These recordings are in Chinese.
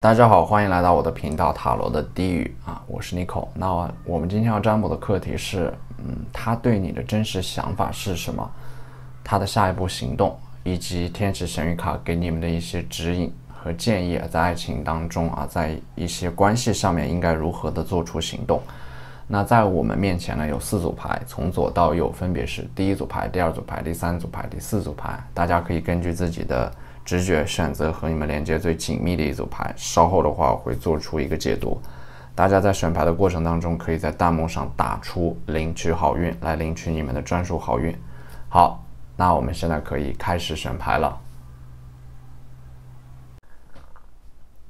大家好，欢迎来到我的频道塔罗的低语啊，我是 Nico。那我们今天要占卜的课题是，他对你的真实想法是什么？他的下一步行动，以及天使神谕卡给你们的一些指引和建议，在爱情当中啊，在一些关系上面应该如何的做出行动。那在我们面前呢，有4组牌，从左到右分别是第1组牌、第2组牌、第3组牌、第4组牌，大家可以根据自己的直觉选择和你们连接最紧密的一组牌，稍后的话我会做出一个解读。大家在选牌的过程当中，可以在弹幕上打出领取好运，来领取你们的专属好运。好，那我们现在可以开始选牌了。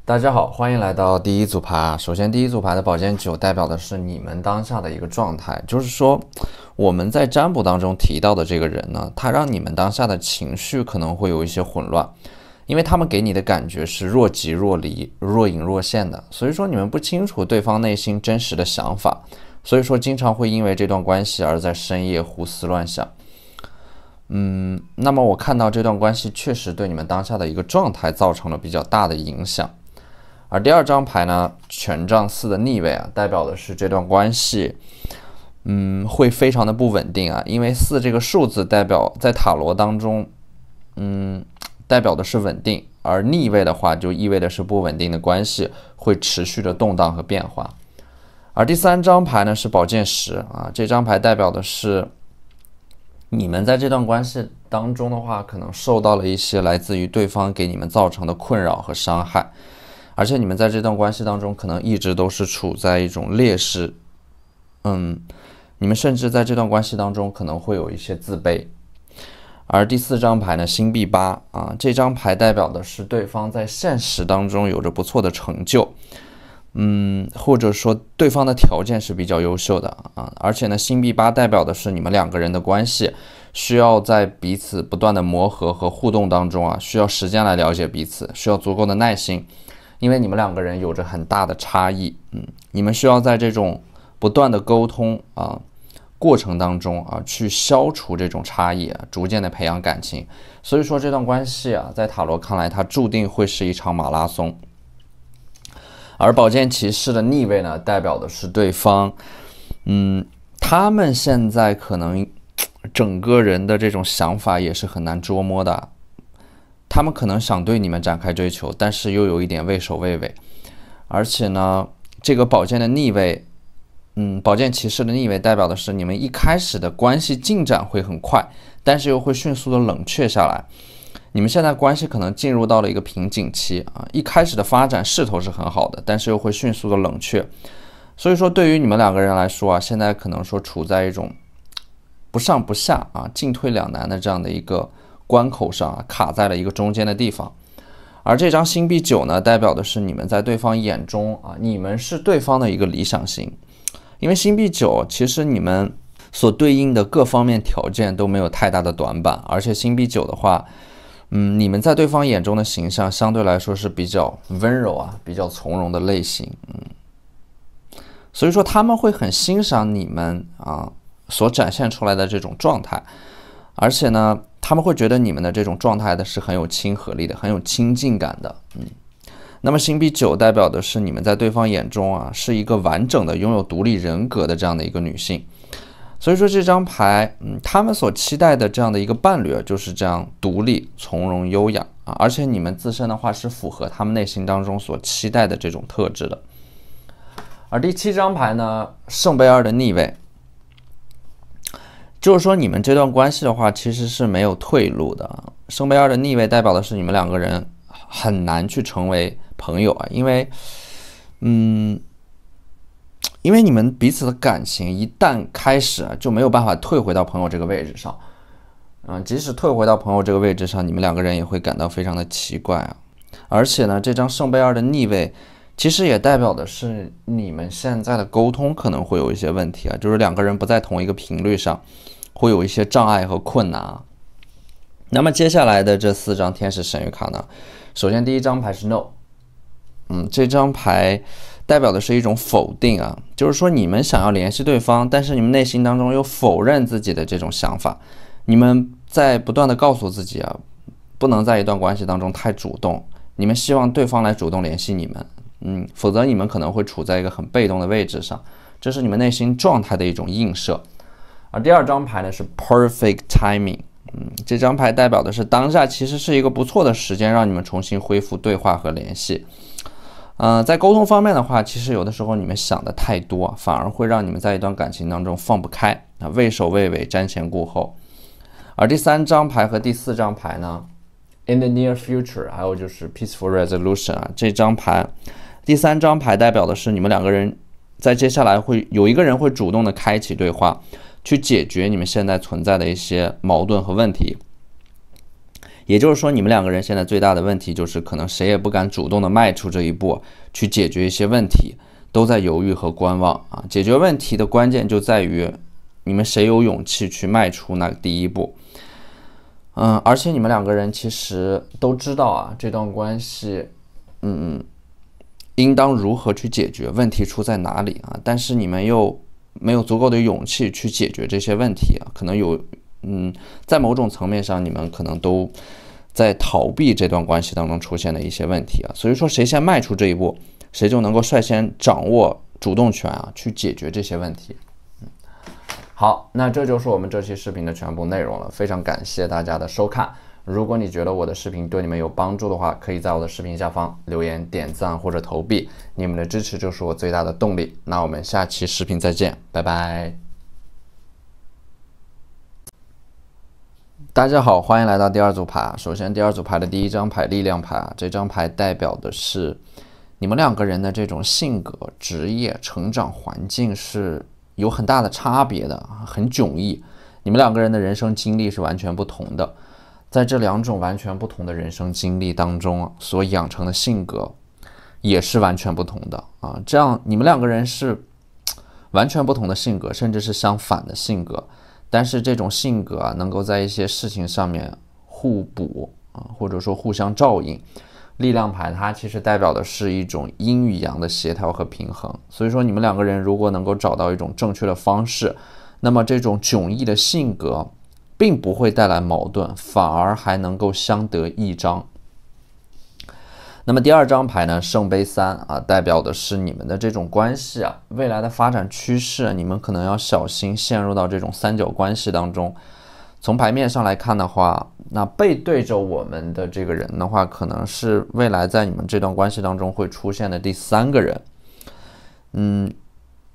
大家好，欢迎来到第1组牌。首先第1组牌的宝剑9代表的是你们当下的一个状态，就是说我们在占卜当中提到的这个人呢，他让你们当下的情绪可能会有一些混乱，因为他们给你的感觉是若即若离、若隐若现的，所以说你们不清楚对方内心真实的想法，所以说经常会因为这段关系而在深夜胡思乱想。那么我看到这段关系确实对你们当下的一个状态造成了比较大的影响。而第2张牌呢，权杖4的逆位啊，代表的是这段关系会非常的不稳定啊，因为4这个数字代表在塔罗当中代表的是稳定，而逆位的话就意味的是不稳定的关系会持续的动荡和变化。而第3张牌呢是宝剑10啊，这张牌代表的是你们在这段关系当中的话，可能受到了一些来自于对方给你们造成的困扰和伤害，而且你们在这段关系当中可能一直都是处在一种劣势，你们甚至在这段关系当中可能会有一些自卑。而第4张牌呢，星币8啊，这张牌代表的是对方在现实当中有着不错的成就，或者说对方的条件是比较优秀的啊，而且呢，星币8代表的是你们2个人的关系需要在彼此不断的磨合和互动当中啊，需要时间来了解彼此，需要足够的耐心。因为你们2个人有着很大的差异，你们需要在这种不断的沟通过程当中去消除这种差异逐渐的培养感情。所以说这段关系在塔罗看来，它注定会是一场马拉松。而宝剑骑士的逆位呢，代表的是对方，他们现在可能整个人的这种想法也是很难捉摸的。他们可能想对你们展开追求，但是又有一点畏首畏尾。而且呢，这个宝剑的逆位，宝剑骑士的逆位代表的是你们一开始的关系进展会很快，但是又会迅速的冷却下来。你们现在关系可能进入到了一个瓶颈期一开始的发展势头是很好的，但是又会迅速的冷却。所以说对于你们2个人来说现在可能说处在一种不上不下进退两难的这样的一个关口上卡在了一个中间的地方。而这张星币9呢，代表的是你们在对方眼中你们是对方的一个理想型。因为星币9其实你们所对应的各方面条件都没有太大的短板，而且星币9的话你们在对方眼中的形象相对来说是比较温柔比较从容的类型，所以说他们会很欣赏你们所展现出来的这种状态。而且呢，他们会觉得你们的这种状态的是很有亲和力的，很有亲近感的。那么星币9代表的是你们在对方眼中是一个完整的拥有独立人格的这样的一个女性。所以说这张牌他们所期待的这样的一个伴侣就是这样独立、从容、优雅而且你们自身的话是符合他们内心当中所期待的这种特质的。而第7张牌呢，圣杯2的逆位，就是说你们这段关系的话其实是没有退路的。圣杯2的逆位代表的是你们2个人很难去成为朋友因为你们彼此的感情一旦开始就没有办法退回到朋友这个位置上。即使退回到朋友这个位置上，你们2个人也会感到非常的奇怪而且呢，这张圣杯2的逆位其实也代表的是你们现在的沟通可能会有一些问题就是2个人不在同一个频率上，会有一些障碍和困难那么接下来的这4张天使神谕卡呢，首先第1张牌是 No，这张牌代表的是一种否定就是说你们想要联系对方，但是你们内心当中又否认自己的这种想法，你们在不断的告诉自己不能在一段关系当中太主动，你们希望对方来主动联系你们，否则你们可能会处在一个很被动的位置上，这是你们内心状态的一种映射。而第二张牌呢是 perfect timing，这张牌代表的是当下其实是一个不错的时间，让你们重新恢复对话和联系。在沟通方面的话，其实有的时候你们想的太多，反而会让你们在一段感情当中放不开，畏首畏尾，瞻前顾后。而第三张牌和第四张牌呢 ，in the near future， 还有就是 peaceful resolution 这张牌，第三张牌代表的是你们两个人在接下来会有一个人会主动的开启对话，去解决你们现在存在的一些矛盾和问题。也就是说，你们两个人现在最大的问题就是可能谁也不敢主动的迈出这一步去解决一些问题，都在犹豫和观望解决问题的关键就在于你们谁有勇气去迈出那个第一步。而且你们两个人其实都知道这段关系应当如何去解决，问题出在哪里但是你们又没有足够的勇气去解决这些问题可能有在某种层面上你们可能都在逃避这段关系当中出现的一些问题所以说谁先迈出这一步，谁就能够率先掌握主动权去解决这些问题。好，那这就是我们这期视频的全部内容了，非常感谢大家的收看。如果你觉得我的视频对你们有帮助的话，可以在我的视频下方留言、点赞或者投币，你们的支持就是我最大的动力。那我们下期视频再见，拜拜。大家好，欢迎来到第二组牌。首先，第二组牌的第一张牌力量牌这张牌代表的是你们两个人的这种性格、职业、成长环境是有很大的差别的，很迥异。你们两个人的人生经历是完全不同的，在这两种完全不同的人生经历当中所养成的性格也是完全不同的这样你们两个人是完全不同的性格，甚至是相反的性格。但是这种性格能够在一些事情上面互补或者说互相照应。力量牌它其实代表的是一种阴与阳的协调和平衡，所以说你们两个人如果能够找到一种正确的方式，那么这种迥异的性格并不会带来矛盾，反而还能够相得益彰。那么第二张牌呢，圣杯三代表的是你们的这种关系未来的发展趋势，你们可能要小心陷入到这种三角关系当中。从牌面上来看的话，那背对着我们的这个人的话，可能是未来在你们这段关系当中会出现的第三个人。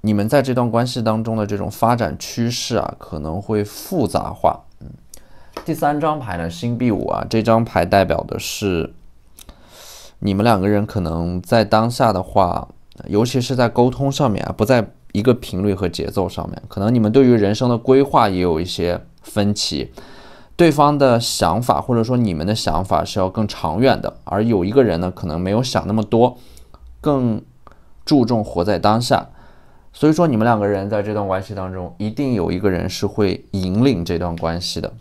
你们在这段关系当中的这种发展趋势可能会复杂化。第三张牌呢，星币五这张牌代表的是你们两个人可能在当下的话，尤其是在沟通上面不在一个频率和节奏上面，可能你们对于人生的规划也有一些分歧，对方的想法或者说你们的想法是要更长远的，而有一个人呢可能没有想那么多，更注重活在当下。所以说你们两个人在这段关系当中一定有一个人是会引领这段关系的，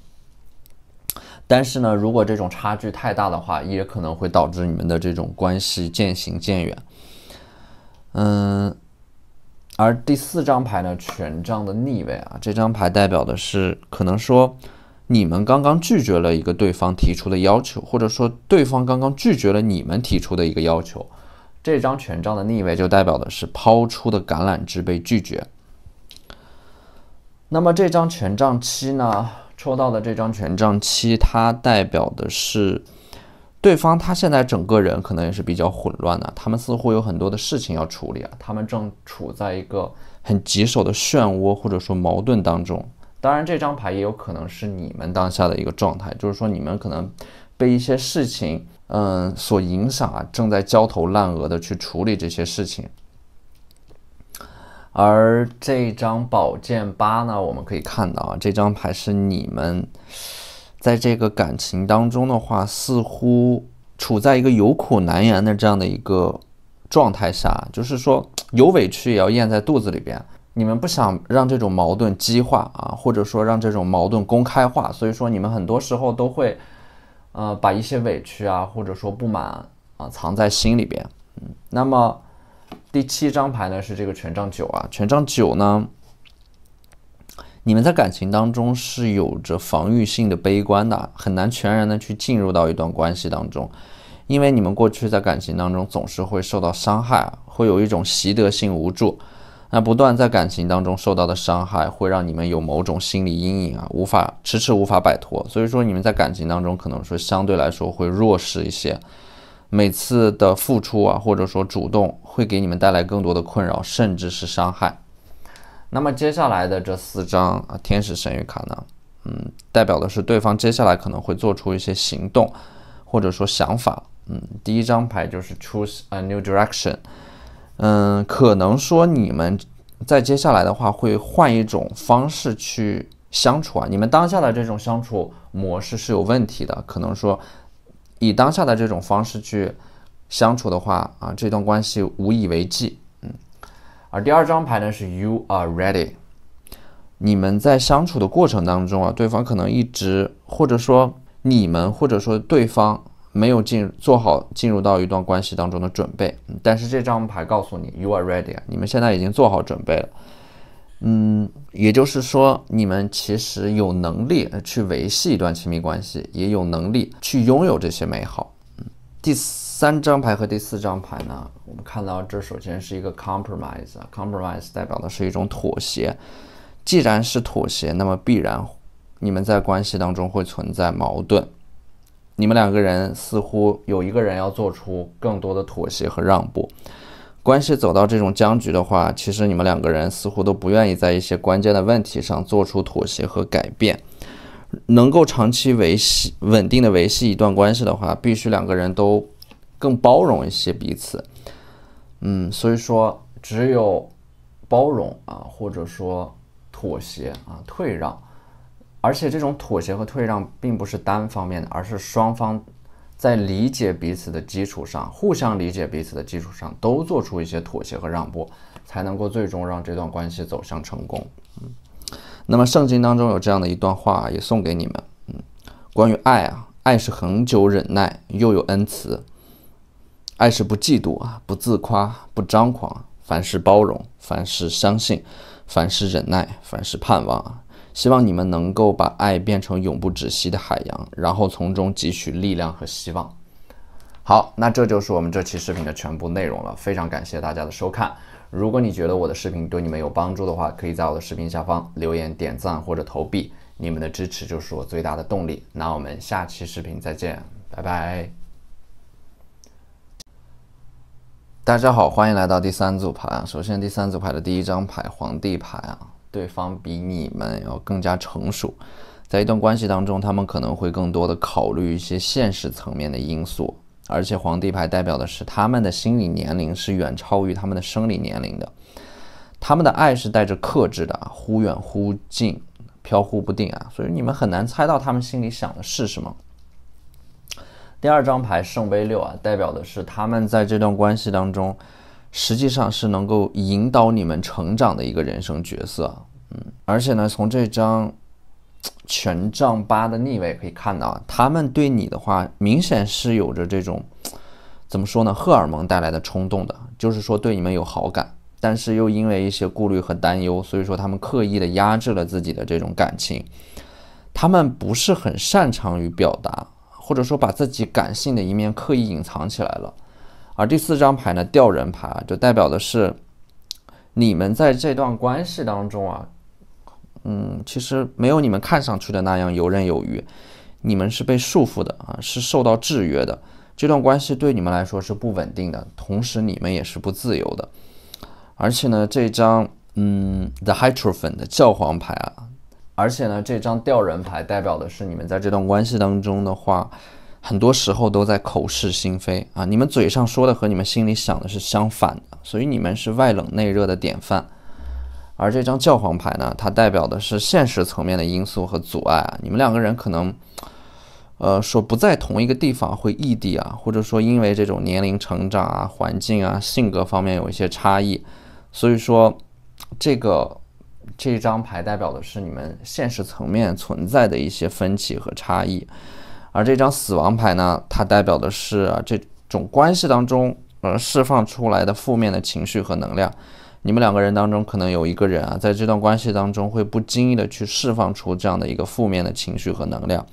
但是呢如果这种差距太大的话，也可能会导致你们的这种关系渐行渐远。而第四张牌呢，权杖的逆位这张牌代表的是可能说你们刚刚拒绝了一个对方提出的要求，或者说对方刚刚拒绝了你们提出的一个要求。这张权杖的逆位就代表的是抛出的橄榄枝被拒绝。那么这张权杖七呢，抽到的这张权杖七，它代表的是对方他现在整个人可能也是比较混乱的，他们似乎有很多的事情要处理他们正处在一个很棘手的漩涡或者说矛盾当中。当然这张牌也有可能是你们当下的一个状态，就是说你们可能被一些事情所影响正在焦头烂额的去处理这些事情。而这张宝剑八呢，我们可以看到这张牌是你们在这个感情当中的话，似乎处在一个有苦难言的这样的一个状态下，就是说有委屈也要咽在肚子里边。你们不想让这种矛盾激化或者说让这种矛盾公开化，所以说你们很多时候都会把一些委屈或者说不满藏在心里边。那么第七张牌呢是这个权杖九权杖九呢，你们在感情当中是有着防御性的悲观的，很难全然的去进入到一段关系当中，因为你们过去在感情当中总是会受到伤害，会有一种习得性无助。那不断在感情当中受到的伤害，会让你们有某种心理阴影啊，迟迟无法摆脱。所以说你们在感情当中可能说相对来说会弱势一些，每次的付出啊，或者说主动，会给你们带来更多的困扰，甚至是伤害。那么接下来的这4张啊，天使神谕卡呢，代表的是对方接下来可能会做出一些行动，或者说想法。第一张牌就是 Choose a New Direction。可能说你们在接下来的话会换一种方式去相处啊，你们当下的这种相处模式是有问题的，可能说以当下的这种方式去相处的话啊，这段关系无以为继。而第2张牌呢是 You are ready。你们在相处的过程当中啊，对方可能一直，或者说你们，或者说对方没有做好进入到一段关系当中的准备，但是这张牌告诉你 You are ready， 你们现在已经做好准备了。也就是说你们其实有能力去维系一段亲密关系，也有能力去拥有这些美好。第3张牌和第4张牌呢，我们看到这首先是一个 compromise， 代表的是一种妥协。既然是妥协，那么必然你们在关系当中会存在矛盾，你们2个人似乎有一个人要做出更多的妥协和让步。关系走到这种僵局的话，其实你们2个人似乎都不愿意在一些关键的问题上做出妥协和改变。能够长期稳定的维系一段关系的话，必须2个人都更包容一些彼此。所以说只有包容啊，或者说妥协啊，退让，而且这种妥协和退让并不是单方面的，而是双方在理解彼此的基础上，互相理解彼此的基础上，都做出一些妥协和让步，才能够最终让这段关系走向成功。那么圣经当中有这样的一段话，也送给你们。关于爱啊，爱是恒久忍耐，又有恩慈。爱是不嫉妒啊，不自夸，不张狂，凡事包容，凡事相信，凡事忍耐，凡事盼望啊。希望你们能够把爱变成永不止息的海洋，然后从中汲取力量和希望。好，那这就是我们这期视频的全部内容了，非常感谢大家的收看。如果你觉得我的视频对你们有帮助的话，可以在我的视频下方留言、点赞或者投币，你们的支持就是我最大的动力。那我们下期视频再见，拜拜。大家好，欢迎来到第3组牌啊。首先第3组牌的第1张牌皇帝牌啊，对方比你们要更加成熟，在一段关系当中，他们可能会更多的考虑一些现实层面的因素，而且皇帝牌代表的是他们的心理年龄是远超于他们的生理年龄的，他们的爱是带着克制的，忽远忽近，飘忽不定啊，所以你们很难猜到他们心里想的是什么。第2张牌圣杯6啊，代表的是他们在这段关系当中实际上是能够引导你们成长的一个人生角色。而且呢，从这张权杖8的逆位可以看到，他们对你的话明显是有着这种怎么说呢，荷尔蒙带来的冲动的，就是说对你们有好感，但是又因为一些顾虑和担忧，所以说他们刻意的压制了自己的这种感情。他们不是很擅长于表达，或者说把自己感性的一面刻意隐藏起来了。而第4张牌呢，吊人牌就代表的是你们在这段关系当中啊，其实没有你们看上去的那样游刃有余，你们是被束缚的啊，是受到制约的。这段关系对你们来说是不稳定的，同时你们也是不自由的。而且呢，这张The Hierophant 的教皇牌啊，而且呢，这张吊人牌代表的是你们在这段关系当中的话，很多时候都在口是心非啊，你们嘴上说的和你们心里想的是相反的，所以你们是外冷内热的典范。而这张教皇牌呢，它代表的是现实层面的因素和阻碍啊，你们2个人可能说不在同一个地方，会异地啊，或者说因为这种年龄成长啊、环境啊、性格方面有一些差异，所以说这张牌代表的是你们现实层面存在的一些分歧和差异。而这张死亡牌呢，它代表的是这种关系当中释放出来的负面的情绪和能量。你们2个人当中可能有一个人啊，在这段关系当中会不经意的去释放出这样的一个负面的情绪和能量。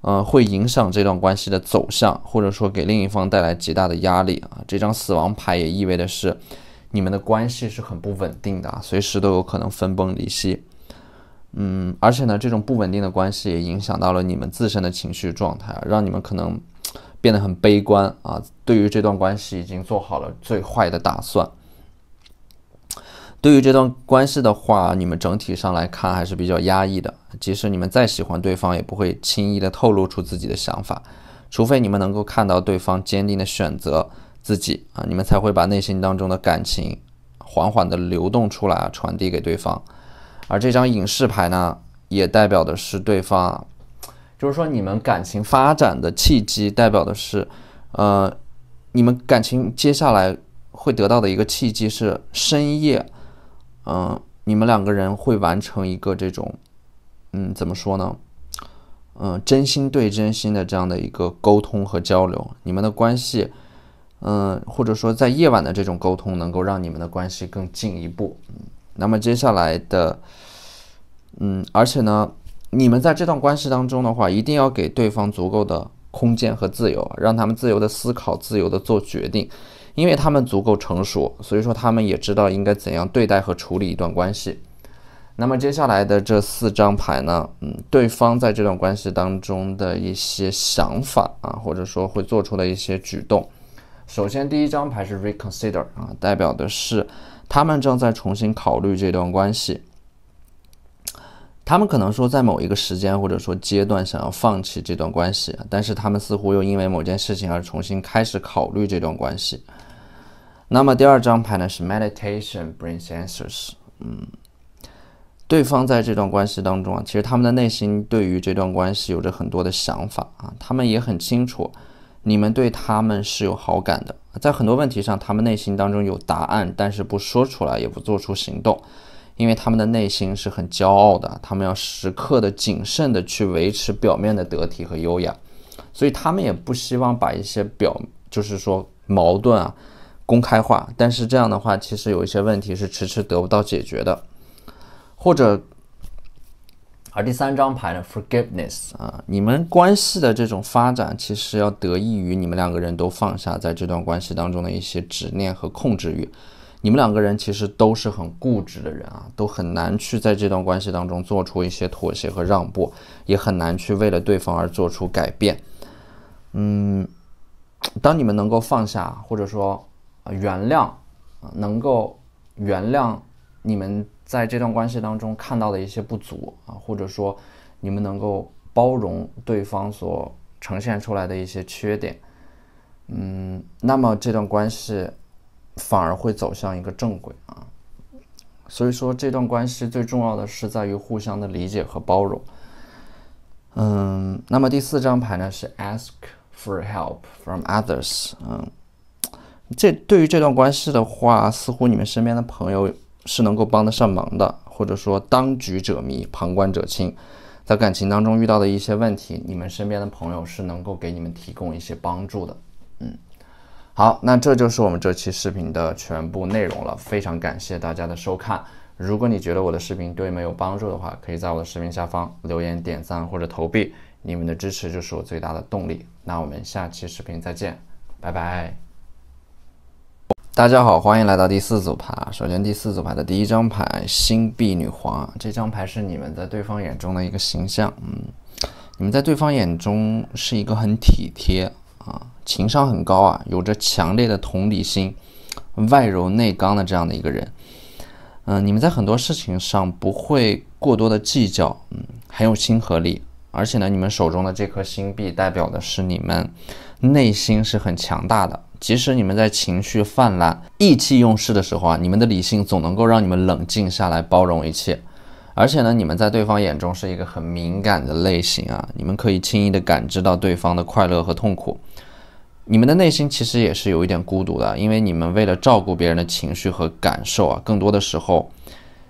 会影响这段关系的走向，或者说给另一方带来极大的压力啊。这张死亡牌也意味的是你们的关系是很不稳定的啊，随时都有可能分崩离析。而且呢，这种不稳定的关系也影响到了你们自身的情绪状态啊，让你们可能变得很悲观啊，对于这段关系已经做好了最坏的打算。对于这段关系的话，你们整体上来看还是比较压抑的，即使你们再喜欢对方，也不会轻易的透露出自己的想法，除非你们能够看到对方坚定的选择自己啊，你们才会把内心当中的感情缓缓的流动出来啊，传递给对方。而这张隐士牌呢，也代表的是对方就是说你们感情发展的契机，代表的是你们感情接下来会得到的一个契机是深夜你们两个人会完成一个这种怎么说呢真心对真心的这样的一个沟通和交流，你们的关系或者说在夜晚的这种沟通能够让你们的关系更进一步。那么接下来的而且呢，你们在这段关系当中的话，一定要给对方足够的空间和自由，让他们自由的思考，自由的做决定，因为他们足够成熟，所以说他们也知道应该怎样对待和处理一段关系。那么接下来的这4张牌呢，对方在这段关系当中的一些想法啊，或者说会做出的一些举动。首先第1张牌是 reconsider 啊，代表的是他们正在重新考虑这段关系。他们可能说在某一个时间或者说阶段想要放弃这段关系，但是他们似乎又因为某件事情而重新开始考虑这段关系。那么第2张牌呢是 meditation brings answers。对方在这段关系当中啊，其实他们的内心对于这段关系有着很多的想法啊，他们也很清楚你们对他们是有好感的，在很多问题上他们内心当中有答案，但是不说出来，也不做出行动。因为他们的内心是很骄傲的，他们要时刻的谨慎的去维持表面的得体和优雅，所以他们也不希望把一些就是说矛盾啊公开化，但是这样的话其实有一些问题是迟迟得不到解决的。而第3张牌呢 forgiveness 啊，你们关系的这种发展其实要得益于你们两个人都放下在这段关系当中的一些执念和控制欲。你们两个人其实都是很固执的人啊，都很难去在这段关系当中做出一些妥协和让步，也很难去为了对方而做出改变。当你们能够放下，或者说原谅，能够原谅你们在这段关系当中看到的一些不足啊，或者说你们能够包容对方所呈现出来的一些缺点，那么这段关系反而会走向一个正轨啊。所以说这段关系最重要的是在于互相的理解和包容。那么第4张牌呢是 ask for help from others。对于这段关系的话，似乎你们身边的朋友是能够帮得上忙的，或者说当局者迷，旁观者清。在感情当中遇到的一些问题，你们身边的朋友是能够给你们提供一些帮助的。好，那这就是我们这期视频的全部内容了，非常感谢大家的收看。如果你觉得我的视频对你们有帮助的话，可以在我的视频下方留言、点赞或者投币，你们的支持就是我最大的动力。那我们下期视频再见，拜拜。大家好，欢迎来到第4组牌。首先第4组牌的第1张牌星币女皇，这张牌是你们在对方眼中的一个形象。你们在对方眼中是一个很体贴情商很高啊，有着强烈的同理心，外柔内刚的这样的一个人。你们在很多事情上不会过多的计较，很有亲和力。而且呢，你们手中的这颗星币代表的是你们内心是很强大的，即使你们在情绪泛滥、意气用事的时候啊，你们的理性总能够让你们冷静下来，包容一切。而且呢，你们在对方眼中是一个很敏感的类型啊，你们可以轻易的感知到对方的快乐和痛苦。你们的内心其实也是有一点孤独的，因为你们为了照顾别人的情绪和感受啊，更多的时候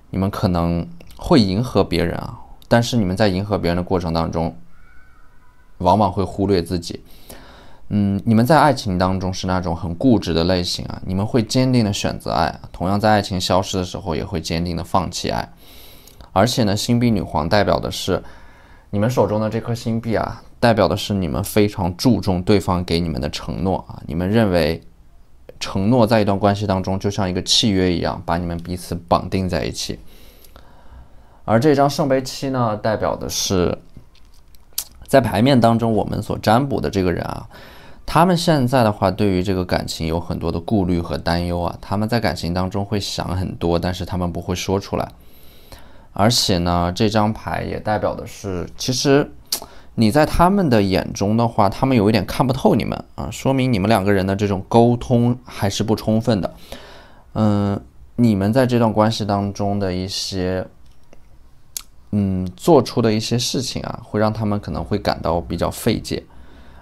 你们可能会迎合别人啊，但是你们在迎合别人的过程当中往往会忽略自己。你们在爱情当中是那种很固执的类型啊，你们会坚定的选择爱，同样在爱情消失的时候也会坚定的放弃爱。而且呢，星币女皇代表的是你们手中的这颗星币啊，代表的是你们非常注重对方给你们的承诺啊，你们认为承诺在一段关系当中就像一个契约一样，把你们彼此绑定在一起。而这张圣杯七呢，代表的是在牌面当中我们所占卜的这个人啊，他们现在的话对于这个感情有很多的顾虑和担忧啊，他们在感情当中会想很多，但是他们不会说出来。而且呢，这张牌也代表的是，其实你在他们的眼中的话，他们有一点看不透你们啊，说明你们两个人的这种沟通还是不充分的。你们在这段关系当中的一些做出的一些事情啊，会让他们可能会感到比较费解。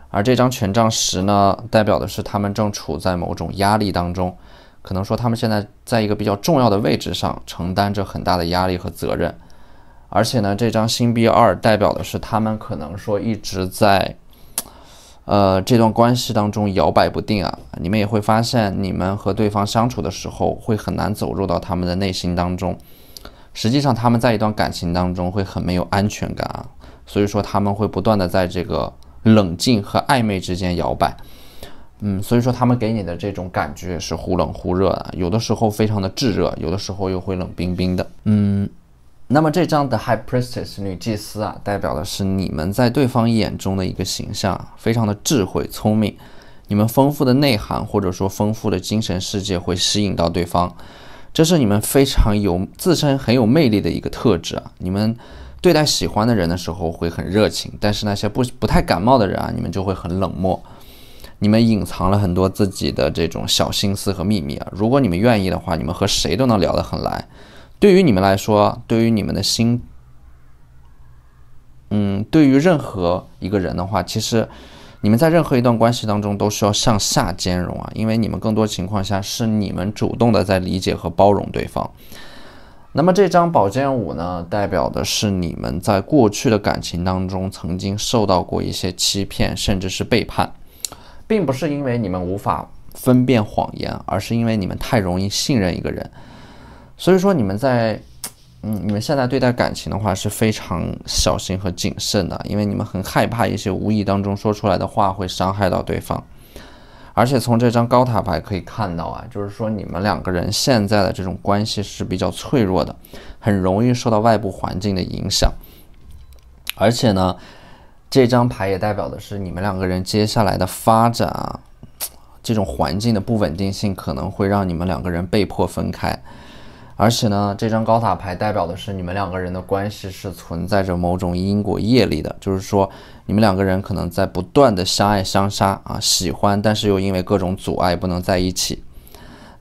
而这张权杖十呢，代表的是他们正处在某种压力当中，可能说他们现在在一个比较重要的位置上，承担着很大的压力和责任。而且呢，这张星币二代表的是他们可能说一直在这段关系当中摇摆不定啊。你们也会发现，你们和对方相处的时候，会很难走入到他们的内心当中。实际上他们在一段感情当中会很没有安全感啊，所以说他们会不断的在这个冷静和暧昧之间摇摆。所以说他们给你的这种感觉是忽冷忽热的，有的时候非常的炙热，有的时候又会冷冰冰的。那么这张的 High Priestess 女祭司啊，代表的是你们在对方眼中的一个形象，非常的智慧聪明，你们丰富的内涵或者说丰富的精神世界会吸引到对方，这是你们非常自身很有魅力的一个特质啊。你们对待喜欢的人的时候会很热情，但是那些不太感冒的人啊，你们就会很冷漠。你们隐藏了很多自己的这种小心思和秘密啊，如果你们愿意的话，你们和谁都能聊得很来。对于你们来说，对于你们的心，对于任何一个人的话，其实你们在任何一段关系当中都需要向下兼容啊，因为你们更多情况下是你们主动的在理解和包容对方。那么这张宝剑五呢，代表的是你们在过去的感情当中曾经受到过一些欺骗，甚至是背叛，并不是因为你们无法分辨谎言，而是因为你们太容易信任一个人。所以说你们现在对待感情的话是非常小心和谨慎的，因为你们很害怕一些无意当中说出来的话会伤害到对方。而且从这张高塔牌可以看到啊，就是说你们两个人现在的这种关系是比较脆弱的，很容易受到外部环境的影响。而且呢，这张牌也代表的是你们两个人接下来的发展啊，这种环境的不稳定性可能会让你们两个人被迫分开。而且呢，这张高塔牌代表的是你们两个人的关系是存在着某种因果业力的，就是说你们两个人可能在不断的相爱相杀啊，喜欢，但是又因为各种阻碍不能在一起。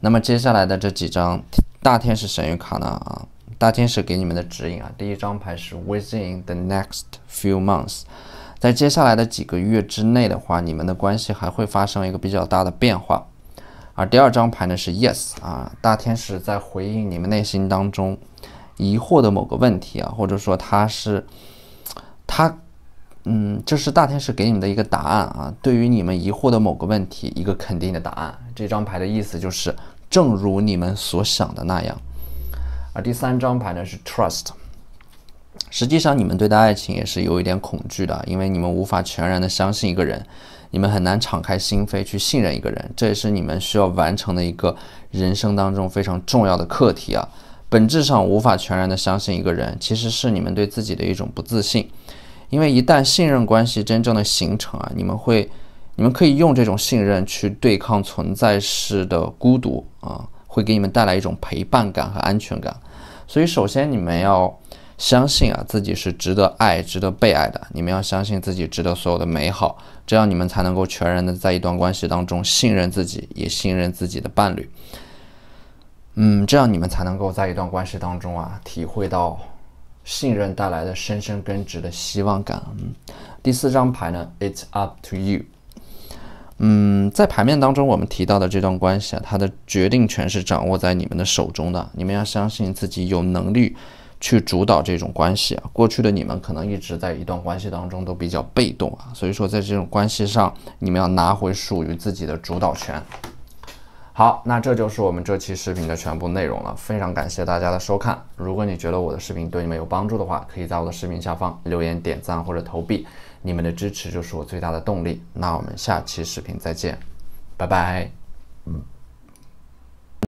那么接下来的这几张大天使神谕卡呢大天使给你们的指引啊，第一张牌是 Within the next few months， 在接下来的几个月之内的话，你们的关系还会发生一个比较大的变化。而第二张牌呢是 Yes 啊，大天使在回应你们内心当中疑惑的某个问题啊，或者说这是大天使给你们的一个答案啊，对于你们疑惑的某个问题一个肯定的答案。这张牌的意思就是正如你们所想的那样。而第三张牌呢是 Trust， 实际上你们对待爱情也是有一点恐惧的，因为你们无法全然的相信一个人，你们很难敞开心扉去信任一个人，这也是你们需要完成的一个人生当中非常重要的课题啊。本质上无法全然的相信一个人，其实是你们对自己的一种不自信，因为一旦信任关系真正的形成啊，你们可以用这种信任去对抗存在式的孤独啊，会给你们带来一种陪伴感和安全感。所以首先你们要相信啊，自己是值得爱、值得被爱的。你们要相信自己值得所有的美好，这样你们才能够全然的在一段关系当中信任自己，也信任自己的伴侣。这样你们才能够在一段关系当中啊，体会到信任带来的深深根植的希望感。第四张牌呢 ，It's up to you。在牌面当中我们提到的这段关系啊，它的决定权是掌握在你们的手中的。你们要相信自己有能力去主导这种关系啊。过去的你们可能一直在一段关系当中都比较被动啊，所以说在这种关系上，你们要拿回属于自己的主导权。好，那这就是我们这期视频的全部内容了，非常感谢大家的收看。如果你觉得我的视频对你们有帮助的话，可以在我的视频下方留言、点赞或者投币，你们的支持就是我最大的动力。那我们下期视频再见，拜拜。